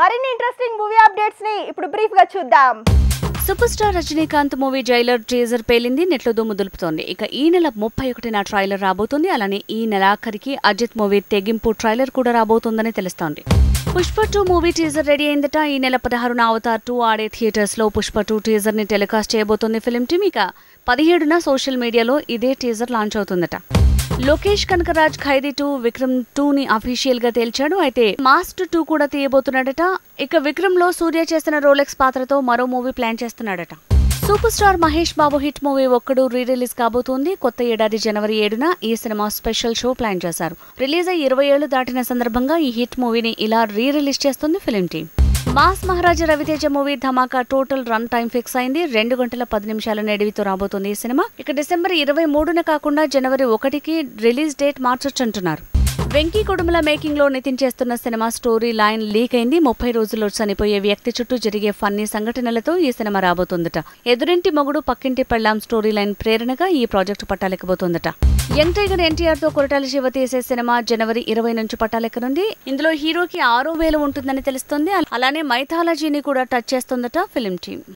మరిన్ని interesting movie updates ని ఇప్పుడు బ్రీఫ్ గా చూద్దాం. Super star Rajinikanth movie Jailer teaser పేలింది, నెట్లో దుమ్ము దులుపుతోంది. ఇక ఈ నెల 31న ట్రైలర్ రాబోతుంది. అలానే ఈ నెలాఖరికి అజిత్ మూవీ తెగింపు ట్రైలర్ కూడా రాబోతుందని తెలుస్తోంది. పుష్ప 2 మూవీ టీజర్ రెడీ అయిందట. ఈ నెల 16న అవతార్ 2 ఆడే థియేటర్స్ లో పుష్ప 2 టీజర్ ని టెలికాస్ట్ చేయబోతోంది ఫిల్మ్ టీమ్. ఇక 17న సోషల్ మీడియాలో ఇదే టీజర్ లాంచ్ అవుతుందట. లోకేష్ కనకరాజ్ ఖైదీ 2 విక్రమ్ 2 ని అఫీషియల్ గా తేల్చాడు. అయితే మాస్టర్ 2 కూడా తీయబోతున్నాడట. ఇక విక్రమ్ లో సూర్య చేసిన రోలెక్స్ పాత్రతో మరో మూవీ ప్లాన్ చేస్తున్నాడట. Super star Mahesh Babu hit movie Okkadu re release కాబోతోంది. కొత్త ఏడాది జనవరి 7న ఈ సినిమా స్పెషల్ షో ప్లాన్ చేశారు. రిలీజ్ అయ్యి 20 ఏళ్లు దాటిన సందర్భంగా ఈ హిట్ మూవీని ఇలా రీ రిలీజ్ చేస్తుంది film team. Mass Maharaja Raviteja movie Dhamaka total run time fix అయింది. 2 గంటల 10 నిమిషాల నిడివితో రాబోతుంది ఈ సినిమా. ఇక డిసెంబర్ 23న కాకుండా జనవరి 1కి రిలీజ్ డేట్ మార్చొచ్చంటున్నారు. వెంకీ కుడుముల మేకింగ్ లో నితిన్ చేస్తున్న సినిమా స్టోరీ లైన్ లీక్ అయింది. 30 రోజుల్లో చనిపోయే వ్యక్తి చుట్టూ జరిగే ఫన్నీ సంఘటనలతో ఈ సినిమా రాబోతుందట. ఎదురింటి మొగుడు పక్కింటి పెళ్ళాం స్టోరీ లైన్ ప్రేరణగా ఈ ప్రాజెక్టు పట్టాలెక్కబోతుందట. యంగ్ టైగర్ ఎన్టీఆర్ తో కొరటాల శివ తీసే సినిమా జనవరి 20 నుంచి పట్టాలెక్కనుంది. ఇందులో హీరోకి 6 వేలు ఉంటుందని తెలుస్తోంది. అలానే మైథాలజీని కూడా టచ్ చేస్తుందట ఫిల్మ్ టీమ్.